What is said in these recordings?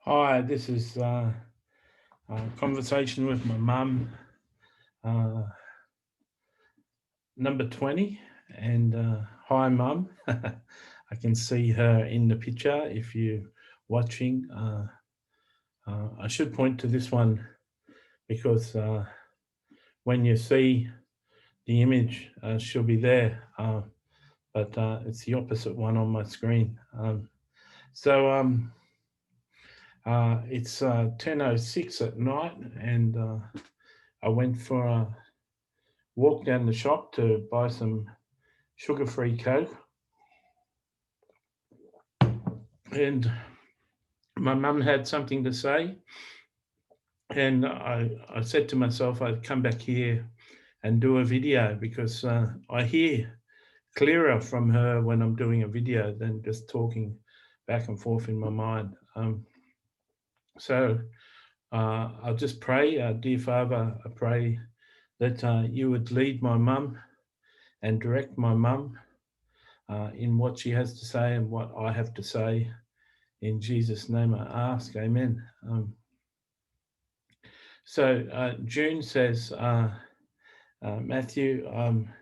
Hi, this is a conversation with my mum, uh, number 20. And hi, mum. I can see her in the picture if you're watching. I should point to this one because when you see the image, she'll be there, but it's the opposite one on my screen. So it's 10:06 at night, and I went for a walk down the shop to buy some sugar-free Coke, and my mum had something to say, and I said to myself I'd come back here and do a video because I hear clearer from her when I'm doing a video than just talking back and forth in my mind. So I'll just pray, dear Father, I pray that you would lead my mum and direct my mum in what she has to say and what I have to say. In Jesus' name I ask, amen. So June says, Matthew, I'm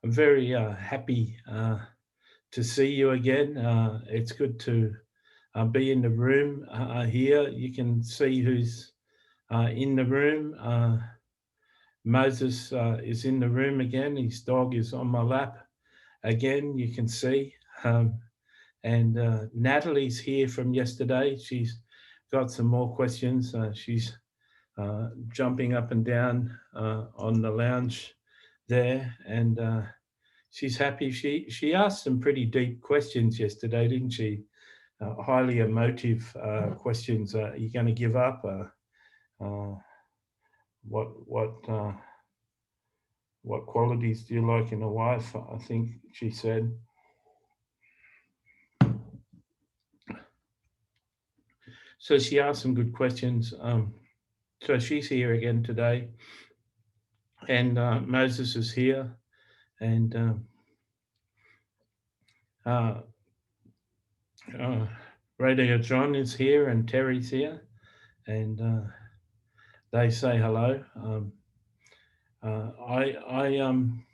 very happy to see you again. It's good to be in the room here. You can see who's in the room. Moses is in the room again. His dog is on my lap again, you can see. And Natalie's here from yesterday. She's got some more questions. She's jumping up and down on the lounge there, and she's happy. She asked some pretty deep questions yesterday, didn't she? Highly emotive questions. Are you going to give up? Uh, what what uh, what qualities do you like in a wife? I think she said. So she asked some good questions. So she's here again today, and Moses is here, and uh, uh, Radio John is here, and Terry's here, and they say hello. Uh, I I um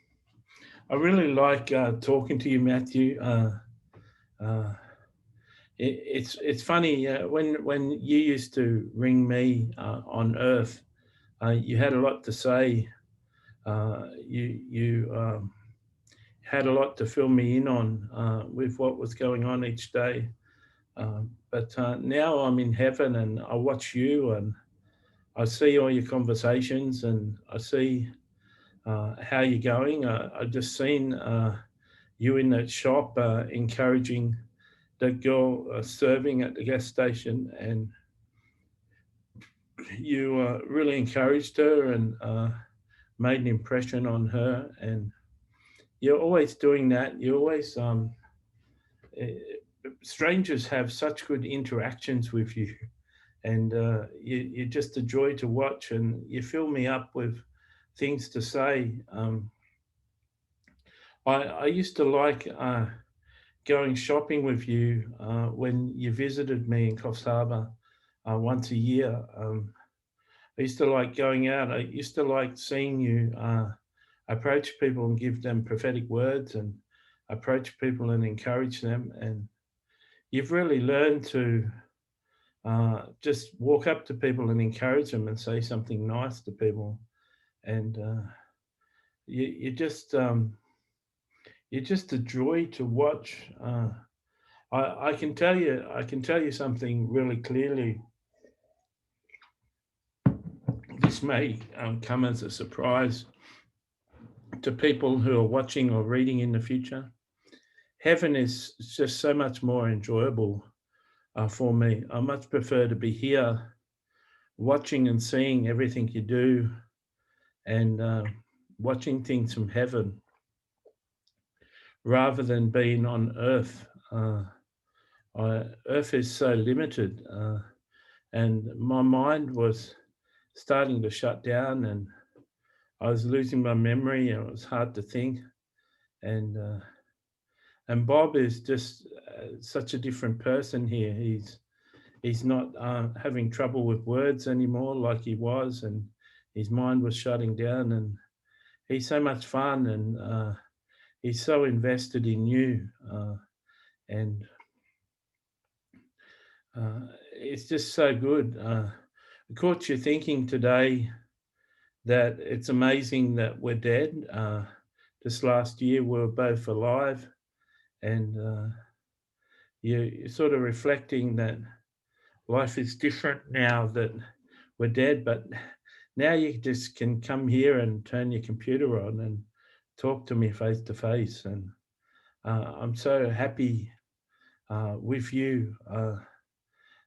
I really like talking to you, Matthew. Uh, it's funny when you used to ring me on Earth, you had a lot to say. You had a lot to fill me in on with what was going on each day. But now I'm in heaven and I watch you and I see all your conversations and I see how you're going. I just seen you in that shop encouraging that girl serving at the gas station, and you really encouraged her and made an impression on her. And you're always doing that. You always eh, strangers have such good interactions with you, and you're just a joy to watch, and you fill me up with things to say. I used to like going shopping with you when you visited me in Coffs Harbour once a year. I used to like going out. I used to like seeing you approach people and give them prophetic words and approach people and encourage them. And you've really learned to just walk up to people and encourage them and say something nice to people. And you just you're just a joy to watch. I can tell you something really clearly. This may come as a surprise to people who are watching or reading in the future. Heaven is just so much more enjoyable for me. I much prefer to be here watching and seeing everything you do and watching things from heaven rather than being on earth. Earth is so limited, and my mind was starting to shut down, and I was losing my memory, and it was hard to think. And and Bob is just such a different person here. he's not having trouble with words anymore like he was, and his mind was shutting down. And he's so much fun, and he's so invested in you, and it's just so good. It caught you thinking today that it's amazing that we're dead. This last year we were both alive, and you're sort of reflecting that life is different now that we're dead, but now you just can come here and turn your computer on and talk to me face to face. And I'm so happy with you.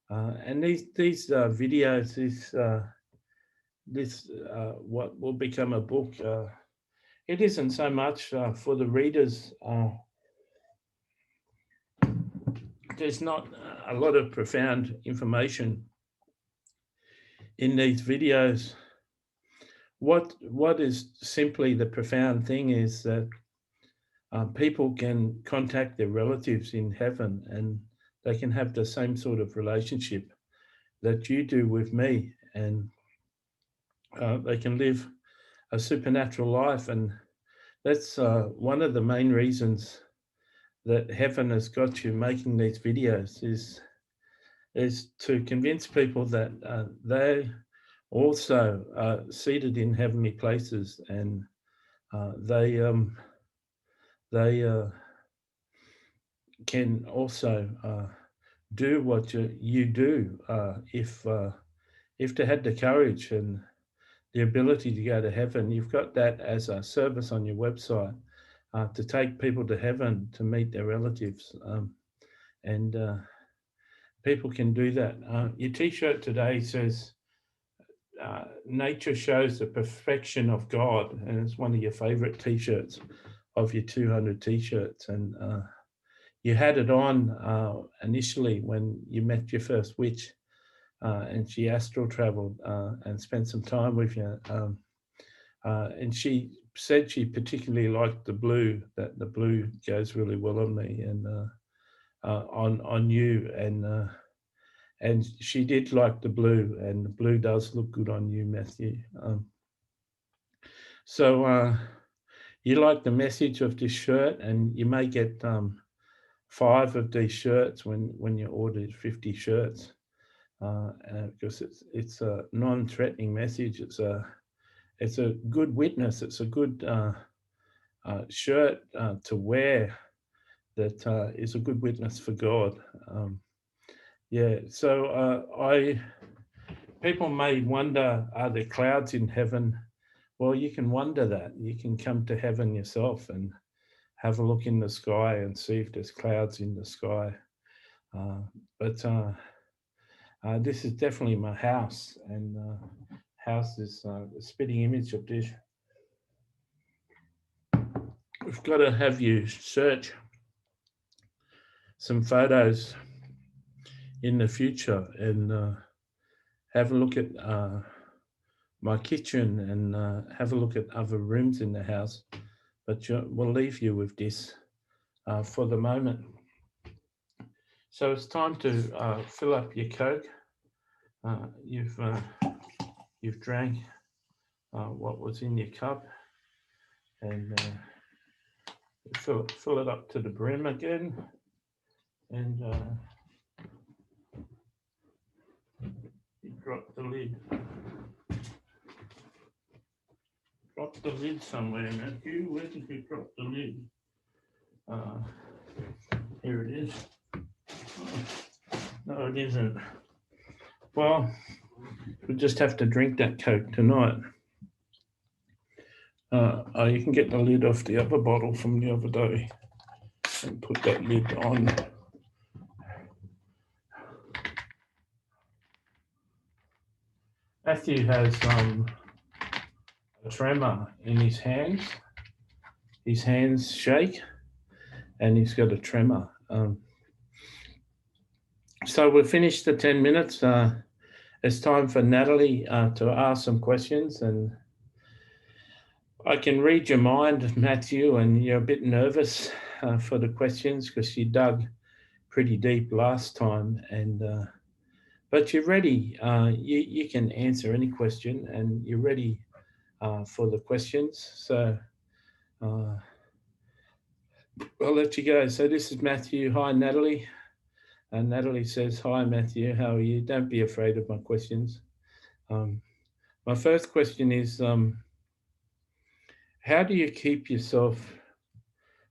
And these videos, this what will become a book. It isn't so much for the readers. There's not a lot of profound information in these videos. What is simply the profound thing is that people can contact their relatives in heaven, and they can have the same sort of relationship that you do with me, and they can live a supernatural life. And that's one of the main reasons that heaven has got you making these videos, is to convince people that they also are seated in heavenly places, and they can also do what you do if they had the courage and the ability to go to heaven. You've got that as a service on your website to take people to heaven to meet their relatives, and people can do that. Your T-shirt today says, nature shows the perfection of God, and it's one of your favorite T-shirts of your 200 T-shirts. And you had it on initially when you met your first witch, and she astral traveled and spent some time with you. And she said she particularly liked the blue, that the blue goes really well on me and on you. And she did like the blue, and the blue does look good on you, Matthew. So you like the message of this shirt, and you may get 5 of these shirts when you order 50 shirts, because it's a non-threatening message. It's a good witness. It's a good shirt to wear that is a good witness for God. So people may wonder, are there clouds in heaven? Well, you can wonder that. You can come to heaven yourself and have a look in the sky and see if there's clouds in the sky. But this is definitely my house, and house is the spitting image of this. We've got to have you search some photos in the future and have a look at my kitchen and have a look at other rooms in the house. But we'll leave you with this for the moment. So it's time to fill up your Coke. You've drank what was in your cup, and fill it up to the brim again, and you drop the lid. Drop the lid somewhere, Matthew. Where did you drop the lid? Here it is. No, it isn't. Well, we'll just have to drink that Coke tonight. You can get the lid off the other bottle from the other day and put that lid on. Matthew has a tremor in his hands. His hands shake, and he's got a tremor. So we've finished the 10 minutes. It's time for Natalie to ask some questions, and I can read your mind, Matthew, and you're a bit nervous for the questions because you dug pretty deep last time, and but you're ready. You can answer any question, and you're ready for the questions. So uh, I'll let you go. So this is Matthew. Hi, Natalie. And Natalie says, "Hi, Matthew. How are you? Don't be afraid of my questions." Um, my first question is, how do you keep yourself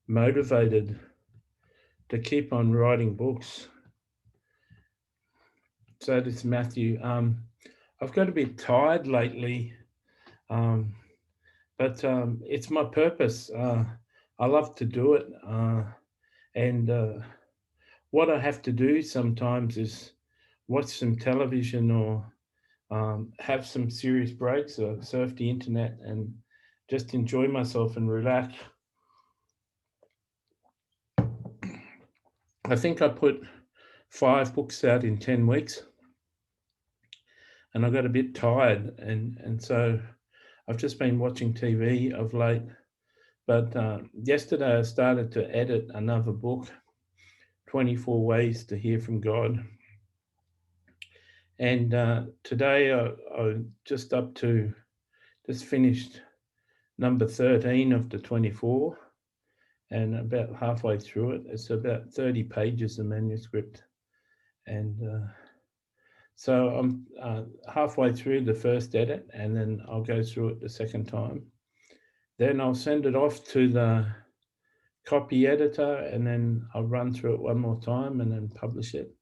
motivated to keep on writing books? So this is Matthew. I've got a bit tired lately, um, but it's my purpose. I love to do it, and what I have to do sometimes is watch some television or have some serious breaks or surf the internet and just enjoy myself and relax. I think I put 5 books out in 10 weeks, and I got a bit tired, and so I've just been watching TV of late. But yesterday I started to edit another book, 24 Ways to Hear from God. And today I just up to, just finished number 13 of the 24, and about halfway through it. It's about 30 pages of manuscript. And so I'm halfway through the first edit, and then I'll go through it the second time. Then I'll send it off to the copy editor, and then I'll run through it one more time and then publish it.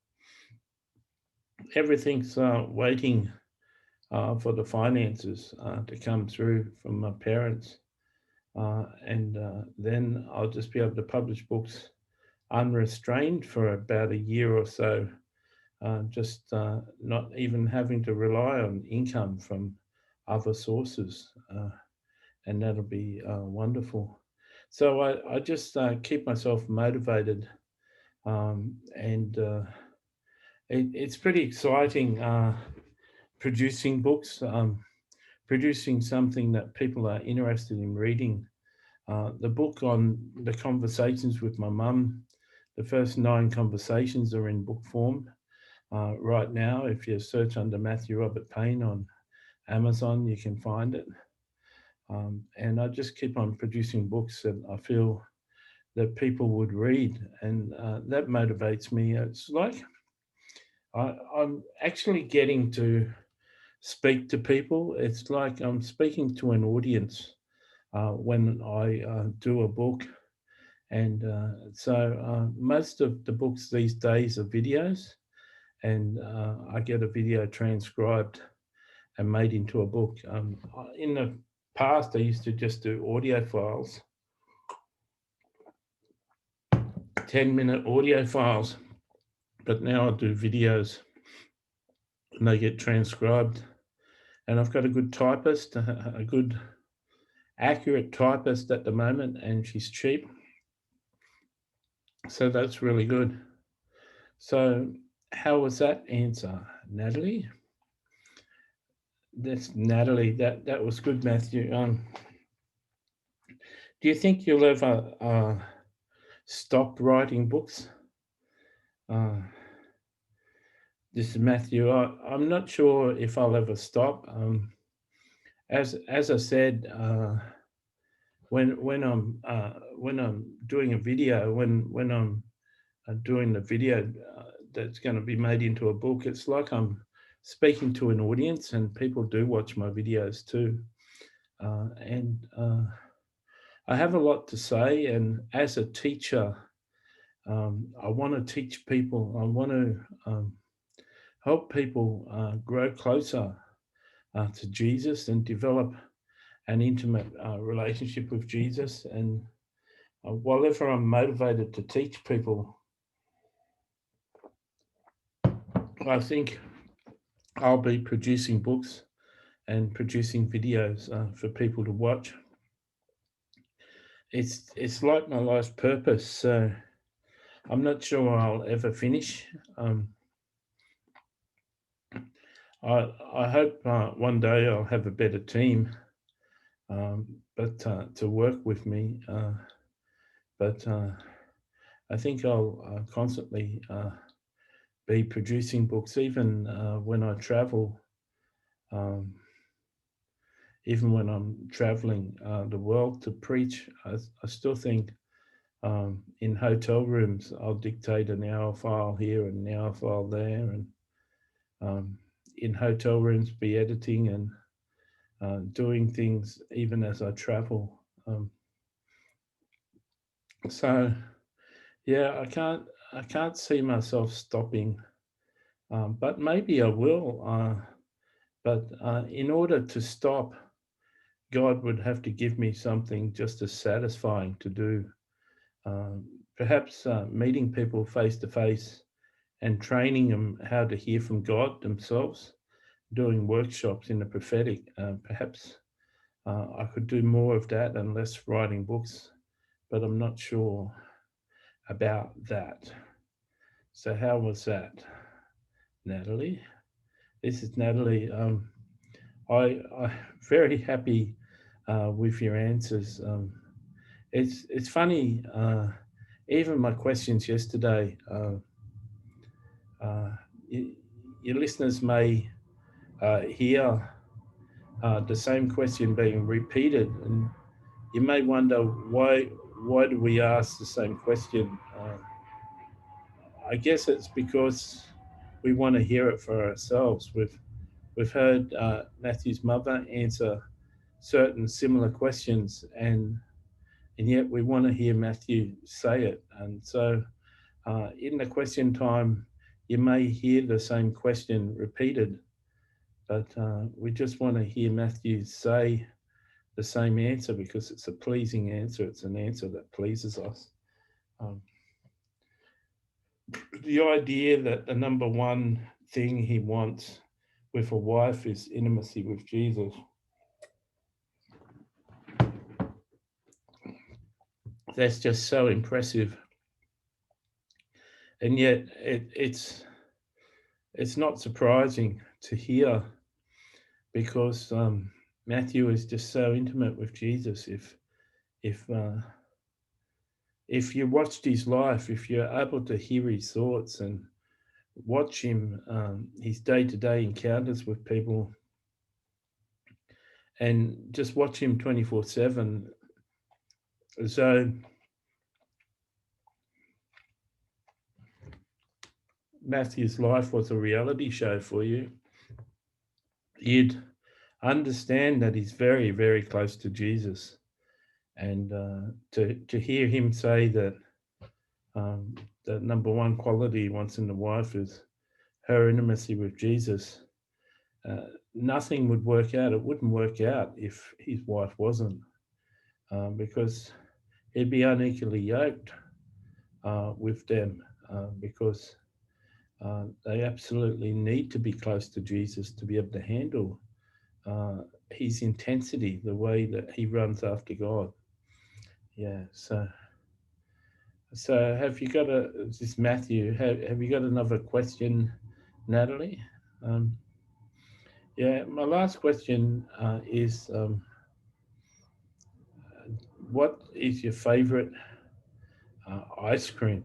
Everything's waiting for the finances to come through from my parents. And then I'll just be able to publish books unrestrained for about a year or so, just not even having to rely on income from other sources. And that'll be wonderful. So I just keep myself motivated, and it's pretty exciting producing books, producing something that people are interested in reading. The book on the conversations with my mum, the first 9 conversations are in book form right now. If you search under Matthew Robert Payne on Amazon, you can find it. And I just keep on producing books that I feel that people would read, and that motivates me. It's like I'm actually getting to speak to people. It's like I'm speaking to an audience when I do a book. And so most of the books these days are videos, and I get a video transcribed and made into a book. In the past, I used to just do audio files, 10-minute audio files, but now I do videos and they get transcribed. And I've got a good typist, a good accurate typist at the moment, and she's cheap. So that's really good. So how was that answer, Natalie? That's Natalie. That was good, Matthew. Do you think you'll ever stop writing books? This is Matthew. I'm not sure if I'll ever stop. As I said, when I'm doing a video, when I'm doing the video that's going to be made into a book, it's like I'm speaking to an audience, and people do watch my videos too. And I have a lot to say, and as a teacher, I want to teach people. I want to help people grow closer to Jesus and develop an intimate relationship with Jesus. And whatever I'm motivated to teach people, I think I'll be producing books and producing videos for people to watch. It's like my life's purpose. So I'm not sure I'll ever finish. I hope one day I'll have a better team, but to work with me. But I think I'll constantly be producing books, even when I travel. Um, Even when I'm traveling the world to preach, I still think in hotel rooms, I'll dictate an hour file here and an hour file there, and um, in hotel rooms, be editing and doing things even as I travel. So yeah, I can't see myself stopping, but maybe I will. But in order to stop, God would have to give me something just as satisfying to do. Um, Perhaps meeting people face to face and training them how to hear from God themselves, doing workshops in the prophetic. Perhaps I could do more of that and less writing books, but I'm not sure about that. So, how was that, Natalie? This is Natalie. I'm very happy with your answers. It's funny. Even my questions yesterday. Uh, y- your listeners may hear the same question being repeated, and you may wonder why do we ask the same question? I guess it's because we want to hear it for ourselves. We've heard Matthew's mother answer certain similar questions, and yet we want to hear Matthew say it. And so, in the question time, you may hear the same question repeated, but we just want to hear Matthew say the same answer because it's a pleasing answer. It's an answer that pleases us. Um, the idea that the number one thing he wants with a wife is intimacy with Jesus. That's just so impressive, and yet it's not surprising to hear because Matthew is just so intimate with Jesus. If if you watched his life, if you're able to hear his thoughts and watch him, his day-to-day encounters with people, and just watch him 24/7, as though Matthew's life was a reality show for you, you'd understand that he's very, very close to Jesus. And to hear him say that um, the number one quality he wants in the wife is her intimacy with Jesus, uh, nothing would work out. It wouldn't work out if his wife wasn't, because he'd be unequally yoked with them, because they absolutely need to be close to Jesus to be able to handle uh, his intensity, the way that he runs after God. Yeah. So have you got this Matthew? Have you got another question, Natalie? Um, yeah. My last question is, what is your favorite ice cream?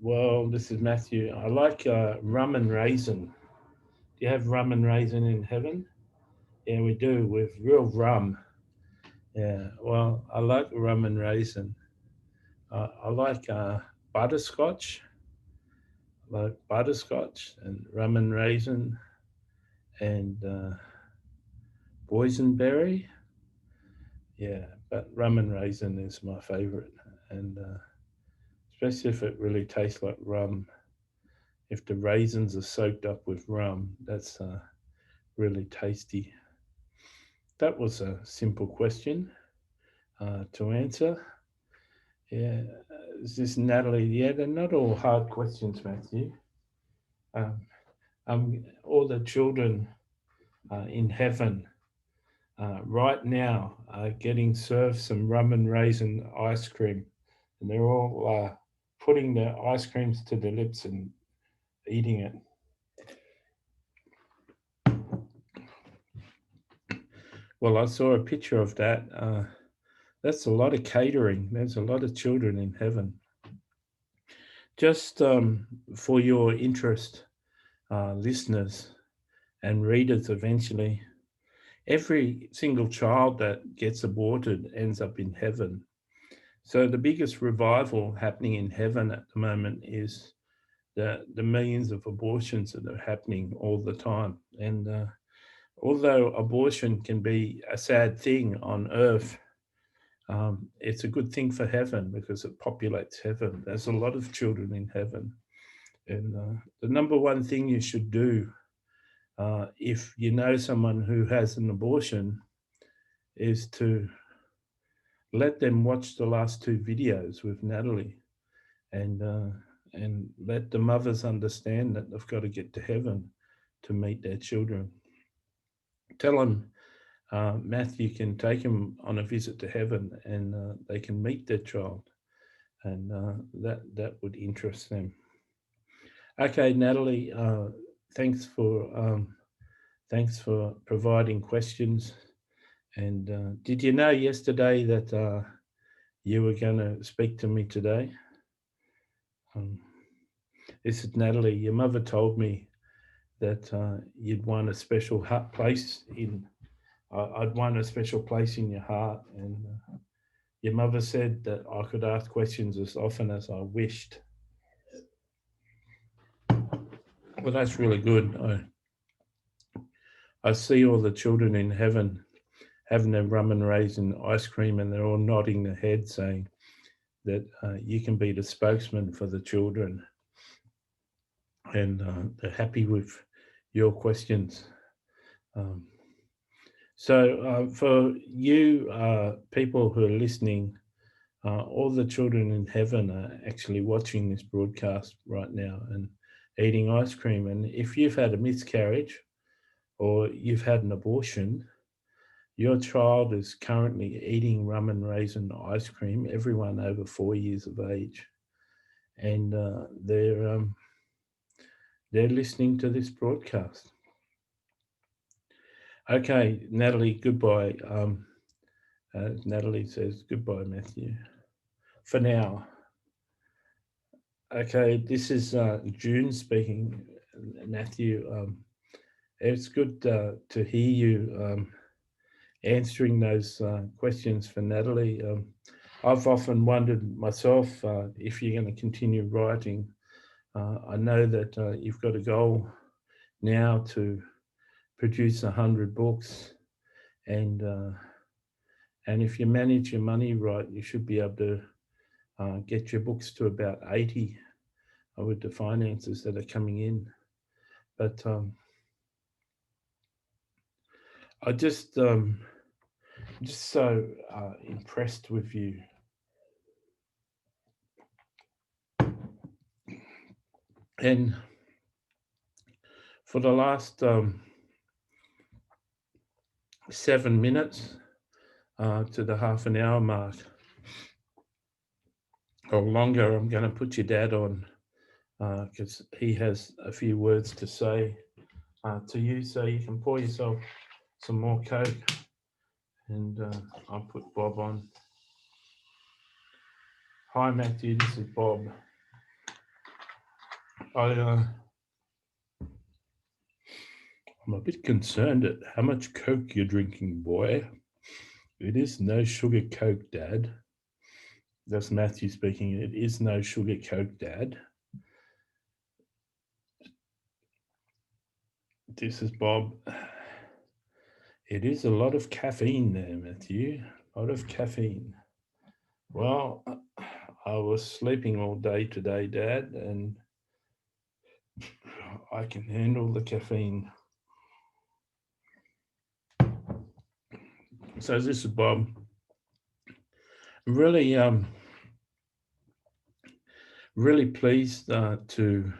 Well, this is Matthew. I like rum and raisin. Do you have rum and raisin in heaven? Yeah, we do with real rum. Yeah, well, I like rum and raisin. I like butterscotch, like butterscotch and rum and raisin and boysenberry. Yeah, but rum and raisin is my favorite, and especially if it really tastes like rum. If the raisins are soaked up with rum, that's really tasty. That was a simple question to answer. Yeah, is this Natalie? Yeah, they're not all hard questions, Matthew. Um, all the children in heaven right now are getting served some rum and raisin ice cream, and they're all putting their ice creams to their lips and eating it. Well, I saw a picture of that. That's a lot of catering. There's a lot of children in heaven. Just for your interest, listeners and readers eventually, every single child that gets aborted ends up in heaven. So the biggest revival happening in heaven at the moment is the millions of abortions that are happening all the time. And although abortion can be a sad thing on earth, it's a good thing for heaven because it populates heaven. There's a lot of children in heaven. And the number one thing you should do if you know someone who has an abortion is to let them watch the last two videos with Natalie, and let the mothers understand that they've got to get to heaven to meet their children. Tell them Matthew can take them on a visit to heaven, and they can meet their child, and that would interest them. Okay, Natalie, thanks for thanks for providing questions. And did you know yesterday that you were going to speak to me today? Um, this is Natalie. Your mother told me that you'd won a special place in. I'd won a special place in your heart, and your mother said that I could ask questions as often as I wished. Well, that's really good. I see all the children in heaven having their rum and raisin ice cream, and they're all nodding their head, saying that you can be the spokesman for the children, and they're happy with your questions. Um, for you people who are listening, all the children in heaven are actually watching this broadcast right now and eating ice cream. And if you've had a miscarriage or you've had an abortion, your child is currently eating rum and raisin ice cream, everyone over 4 years of age. And they're listening to this broadcast. Okay, Natalie, goodbye. Natalie says goodbye, Matthew. For now. Okay, this is June speaking, Matthew. It's good to hear you answering those questions for Natalie. I've often wondered myself if you're going to continue writing. I know that you've got a goal now to produce 100 books, and if you manage your money right, you should be able to get your books to about 80 with the finances that are coming in. But I just so impressed with you. And for the last 7 minutes to the half an hour mark or longer, I'm going to put your dad on because he has a few words to say to you, so you can pour yourself some more Coke. And I'll put Bob on. Hi, Matthew. This is Bob. I'm a bit concerned at how much Coke you're drinking, boy. It is no sugar Coke, Dad. That's Matthew speaking. It is no sugar Coke, Dad. This is Bob. It is a lot of caffeine there, Matthew. A lot of caffeine. Well, I was sleeping all day today, Dad, and I can handle the caffeine. So this is Bob. I'm really pleased to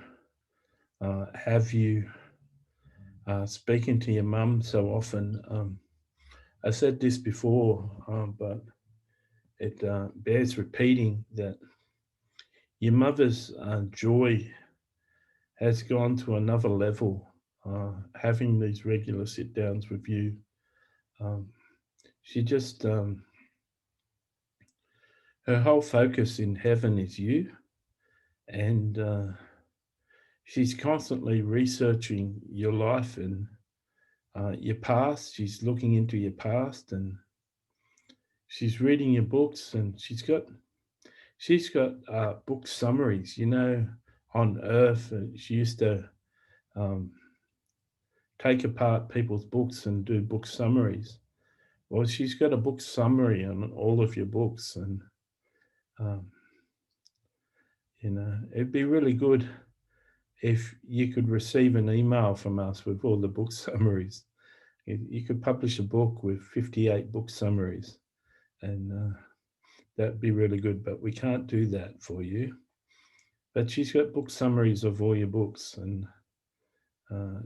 have you speaking to your mum so often. I said this before, but it bears repeating that your mother's joy has gone to another level, having these regular sit downs with you. She just, her whole focus in heaven is you, and she's constantly researching your life and your past. She's looking into your past, and she's reading your books, and she's got book summaries. On Earth, she used to um, take apart people's books and do book summaries. Well, she's got a book summary on all of your books, and um, it'd be really good if you could receive an email from us with all the book summaries. You could publish a book with 58 book summaries, and that'd be really good. But we can't do that for you. But she's got book summaries of all your books, and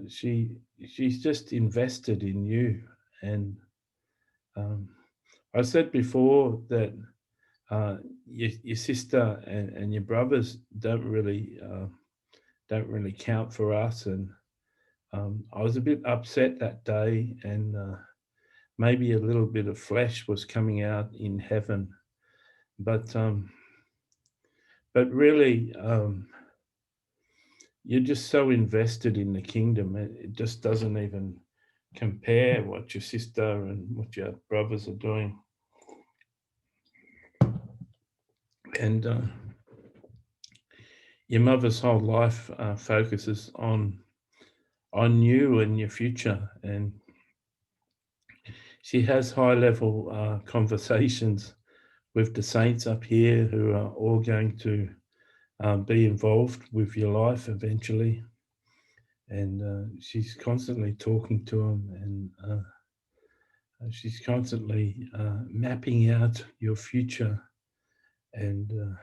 she's just invested in you. And um, I said before that your sister and your brothers don't really count for us, and I was a bit upset that day, and maybe a little bit of flesh was coming out in heaven, but really, you're just so invested in the kingdom. It just doesn't even compare what your sister and what your brothers are doing, and your mother's whole life focuses on you and your future, and she has high level conversations with the saints up here who are all going to be involved with your life eventually. And she's constantly talking to them, and she's constantly mapping out your future. And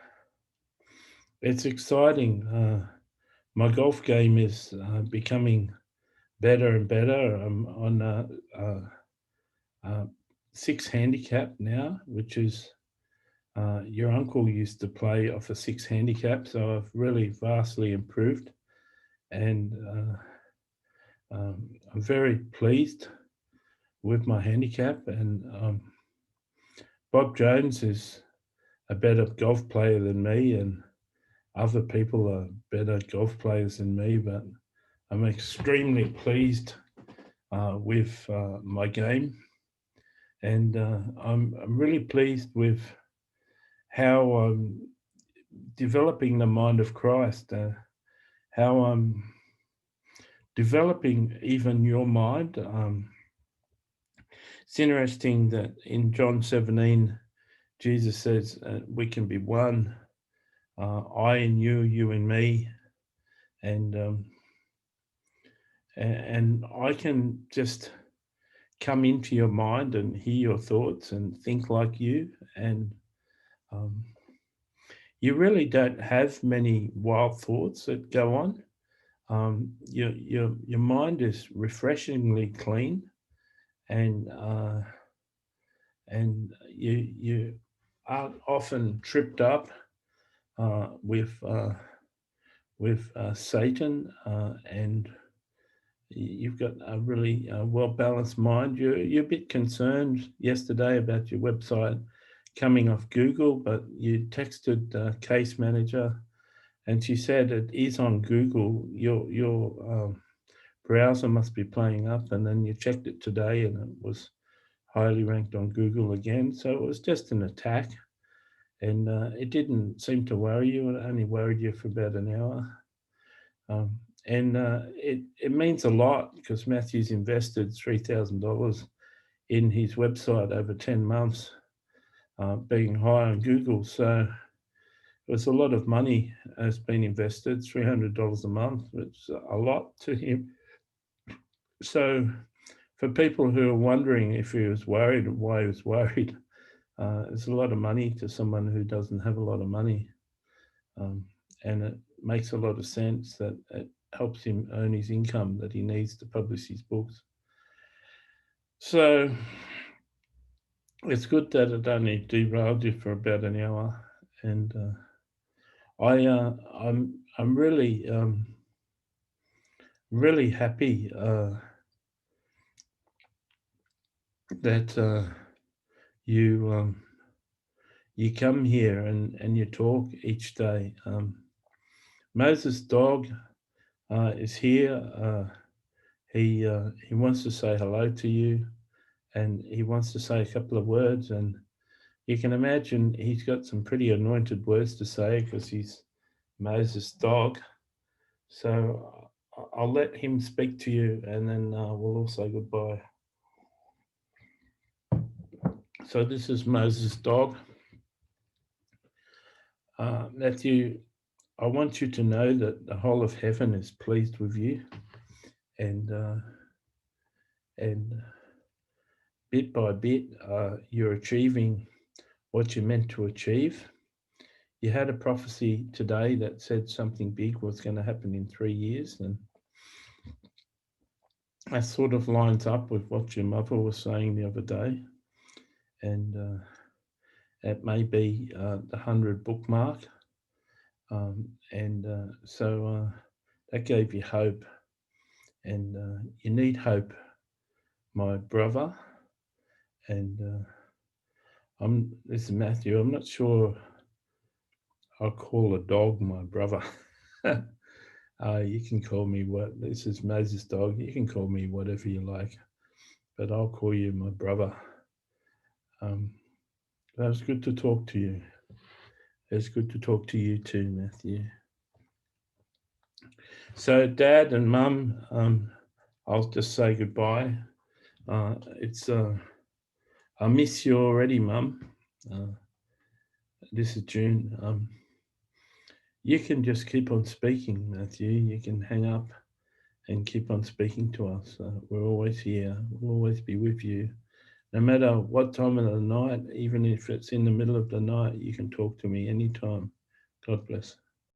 it's exciting. My golf game is becoming better and better. I'm on uh, six handicap now, which is your uncle used to play off a six handicap, so I've really vastly improved, and I'm very pleased with my handicap. And Bob Jones is a better golf player than me, and other people are better golf players than me, but I'm extremely pleased with my game, and I'm really pleased with how I'm developing the mind of Christ, how I'm developing even your mind. It's interesting that in John 17, Jesus says we can be one, I and you and me, and and I can just come into your mind and hear your thoughts and think like you, and um, you really don't have many wild thoughts that go on. Your mind is refreshingly clean, and you aren't often tripped up with Satan, and you've got a really well balanced mind. You're a bit concerned yesterday about your website coming off Google, but you texted Case Manager, and she said it is on Google. Your browser must be playing up, and then you checked it today, and it was highly ranked on Google again. So it was just an attack, and it didn't seem to worry you. It only worried you for about an hour. And it means a lot because Matthew's invested $3,000 in his website over 10 months, being high on Google. So it was a lot of money has been invested, $300 a month, which is a lot to him. So for people who are wondering if he was worried and why he was worried, it's a lot of money to someone who doesn't have a lot of money. And it makes a lot of sense that it helps him earn his income that he needs to publish his books. So it's good that it only derailed you for about an hour, and I'm really happy that you you come here and you talk each day. Moses' dog is here. He wants to say hello to you, and he wants to say a couple of words. And you can imagine he's got some pretty anointed words to say because he's Moses' dog. So I'll let him speak to you, and then we'll all say goodbye. So this is Moses' dog. Matthew, I want you to know that the whole of heaven is pleased with you, and bit by bit, you're achieving what you're meant to achieve. You had a prophecy today that said something big was going to happen in 3 years, and that sort of lines up with what your mother was saying the other day. And it may be the 100 bookmark. So that gave you hope. And you need hope, my brother. And this is Matthew. I'm not sure I'll call a dog my brother. You can call me what? This is Moses' dog. You can call me whatever you like, but I'll call you my brother. That was good to talk to you. It's good to talk to you too, Matthew. So, Dad and Mum, I'll just say goodbye. I miss you already, Mum. This is June. You can just keep on speaking, Matthew. You can hang up and keep on speaking to us. We're always here. We'll always be with you. No matter what time of the night, even if it's in the middle of the night, you can talk to me anytime. God bless.